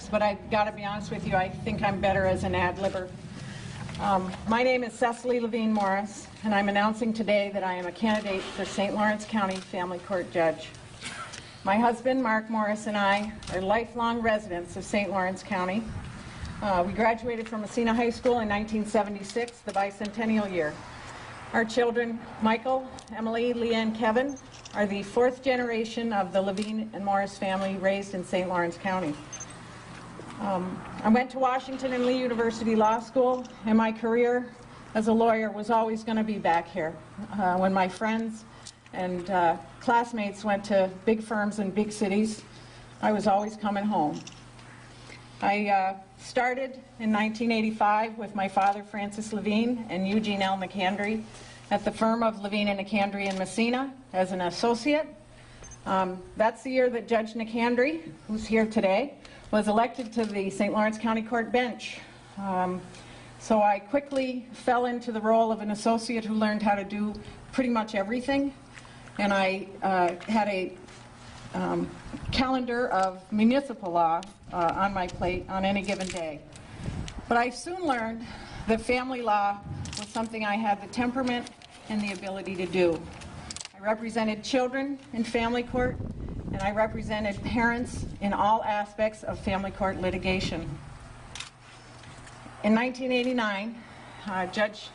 But I got to be honest with you, I think I'm better as an ad-libber. My name is Cecily Levine Morris, and I'm announcing today that I am a candidate for St. Lawrence County Family Court Judge. My husband, Mark Morris, and I are lifelong residents of St. Lawrence County. We graduated from Messina High School in 1976, the bicentennial year. Our children, Michael, Emily, Leanne, Kevin, are the fourth generation of the Levine and Morris family raised in St. Lawrence County. I went to Washington and Lee University Law School, and my career as a lawyer was always going to be back here. When my friends and classmates went to big firms in big cities, I was always coming home. I started in 1985 with my father, Francis Levine, and Eugene L. Nicandri at the firm of Levine and Nicandri in Messina as an associate. That's the year that Judge Nicandri, who's here today, was elected to the St. Lawrence County Court bench. So I quickly fell into the role of an associate who learned how to do pretty much everything. And I had a calendar of municipal law on my plate on any given day. But I soon learned that family law was something I had the temperament and the ability to do. I represented children in family court, and I represented parents in all aspects of family court litigation. In 1989, Judge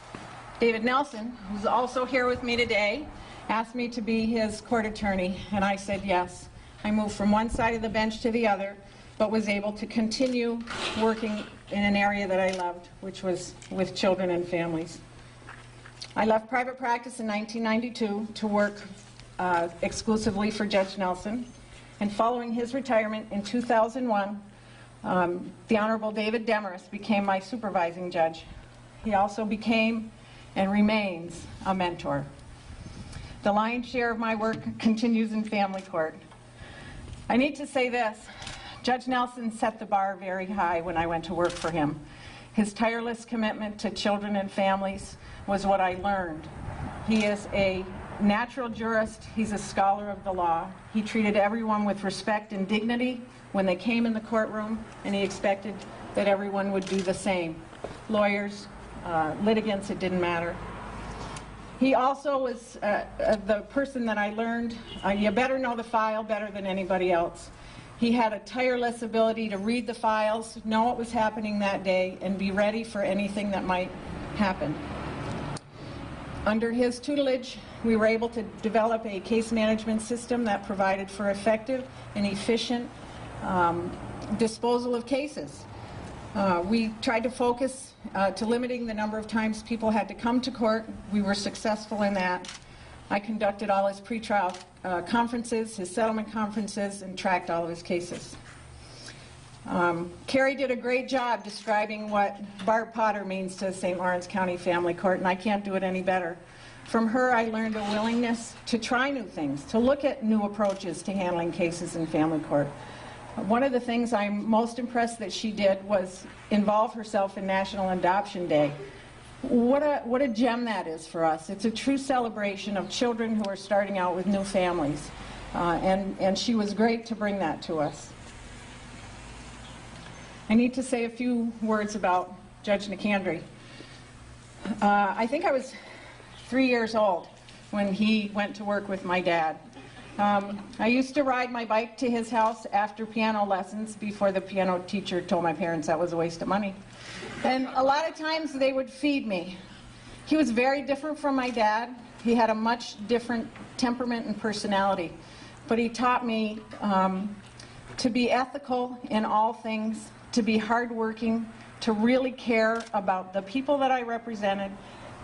David Nelson, who's also here with me today, asked me to be his court attorney, and I said yes. I moved from one side of the bench to the other, but was able to continue working in an area that I loved, which was with children and families. I left private practice in 1992 to work exclusively for Judge Nelson, and following his retirement in 2001, the Honorable David Demarest became my supervising judge. He also became and remains a mentor. The lion's share of my work continues in family court. I need to say this. Judge Nelson set the bar very high when I went to work for him. His tireless commitment to children and families was what I learned. He is a natural jurist. He's a scholar of the law. He treated everyone with respect and dignity when they came in the courtroom, and he expected that everyone would do the same. Lawyers, litigants, it didn't matter. He also was the person that I learned, you better know the file better than anybody else. He had a tireless ability to read the files, know what was happening that day, and be ready for anything that might happen. Under his tutelage, we were able to develop a case management system that provided for effective and efficient disposal of cases. We tried to focus to limiting the number of times people had to come to court. We were successful in that. I conducted all his pretrial conferences, his settlement conferences, and tracked all of his cases. Carrie did a great job describing what Barb Potter means to St. Lawrence County Family Court, and I can't do it any better. From her, I learned a willingness to try new things, to look at new approaches to handling cases in family court. One of the things I'm most impressed that she did was involve herself in National Adoption Day. What a gem that is for us. It's a true celebration of children who are starting out with new families, and she was great to bring that to us. I need to say a few words about Judge Nicandri. I think I was 3 years old when he went to work with my dad. I used to ride my bike to his house after piano lessons before the piano teacher told my parents that was a waste of money. And a lot of times they would feed me. He was very different from my dad. He had a much different temperament and personality. But he taught me to be ethical in all things, to be hardworking, to really care about the people that I represented,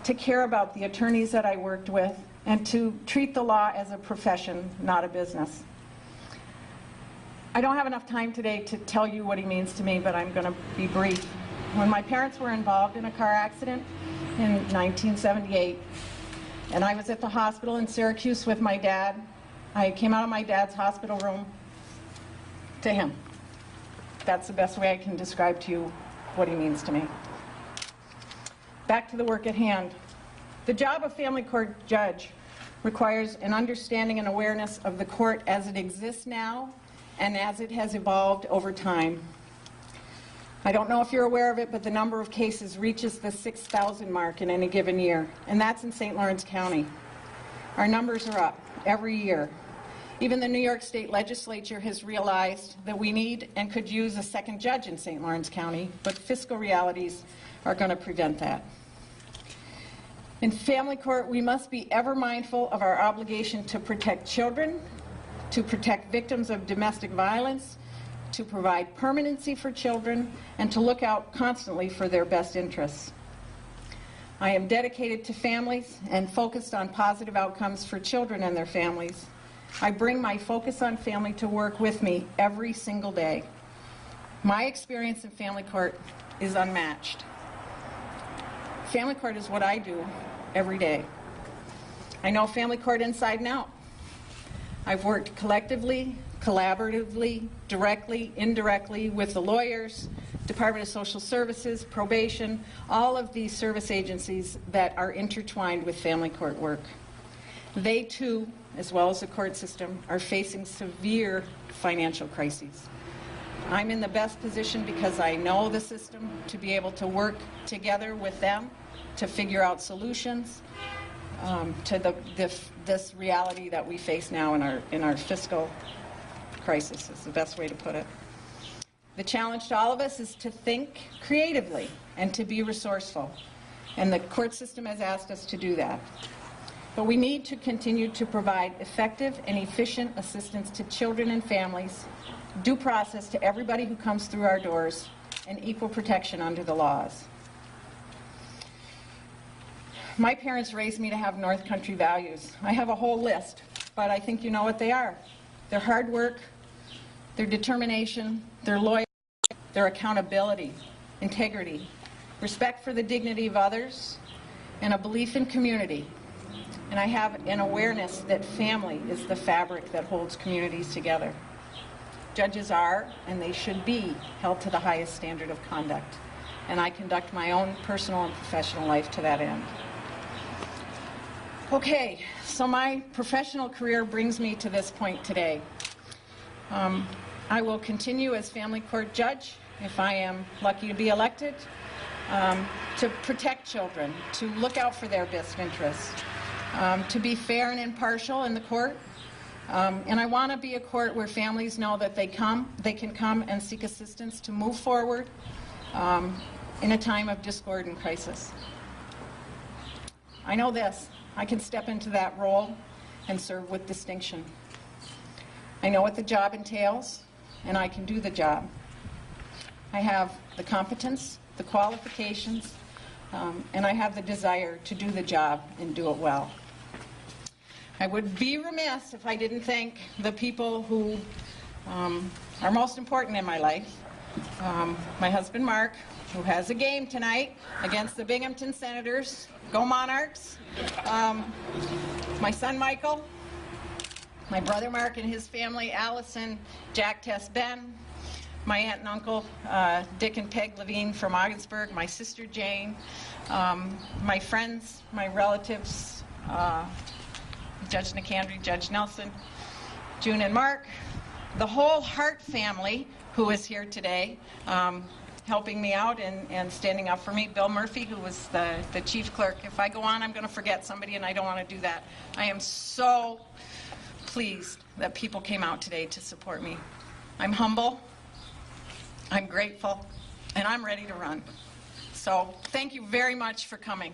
to care about the attorneys that I worked with, and to treat the law as a profession, not a business. I don't have enough time today to tell you what he means to me, but I'm going to be brief. When my parents were involved in a car accident in 1978, and I was at the hospital in Syracuse with my dad, I came out of my dad's hospital room to him. That's the best way I can describe to you what he means to me. Back to the work at hand. The job of family court judge requires an understanding and awareness of the court as it exists now and as it has evolved over time. I don't know if you're aware of it, but the number of cases reaches the 6,000 mark in any given year, and that's in St. Lawrence County. Our numbers are up every year. Even the New York State Legislature has realized that we need and could use a second judge in St. Lawrence County, but fiscal realities are going to prevent that. In family court, we must be ever mindful of our obligation to protect children, to protect victims of domestic violence, to provide permanency for children, and to look out constantly for their best interests. I am dedicated to families and focused on positive outcomes for children and their families. I bring my focus on family to work with me every single day. My experience in family court is unmatched. Family court is what I do every day. I know family court inside and out. I've worked collectively, collaboratively, directly, indirectly with the lawyers, Department of Social Services, probation, all of these service agencies that are intertwined with family court work. They too, as well as the court system, are facing severe financial crises. I'm in the best position because I know the system to be able to work together with them to figure out solutions to this reality that we face now in our fiscal crisis, is the best way to put it. The challenge to all of us is to think creatively and to be resourceful, and the court system has asked us to do that. But we need to continue to provide effective and efficient assistance to children and families, due process to everybody who comes through our doors, and equal protection under the laws. My parents raised me to have North Country values. I have a whole list, but I think you know what they are. Their hard work, their determination, their loyalty, their accountability, integrity, respect for the dignity of others, and a belief in community. And I have an awareness that family is the fabric that holds communities together. Judges are, and they should be, held to the highest standard of conduct. And I conduct my own personal and professional life to that end. Okay, so my professional career brings me to this point today. I will continue as family court judge, if I am lucky to be elected, to protect children, to look out for their best interests, to be fair and impartial in the court. And I want to be a court where families know that they can come and seek assistance to move forward in a time of discord and crisis. I know this. I can step into that role and serve with distinction. I know what the job entails, and I can do the job. I have the competence, the qualifications, and I have the desire to do the job and do it well. I would be remiss if I didn't thank the people who are most important in my life. My husband, Mark, who has a game tonight against the Binghamton Senators. Go Monarchs. My son, Michael. My brother, Mark, and his family, Allison, Jack, Tess, Ben. My aunt and uncle, Dick and Peg Levine from Ogdensburg. My sister, Jane. My friends, my relatives, Judge Nicandri, Judge Nelson, June and Mark. The whole Hart family who is here today, helping me out and standing up for me. Bill Murphy, who was the chief clerk. If I go on, I'm going to forget somebody, and I don't want to do that. I am so pleased that people came out today to support me. I'm humble, I'm grateful, and I'm ready to run. So thank you very much for coming.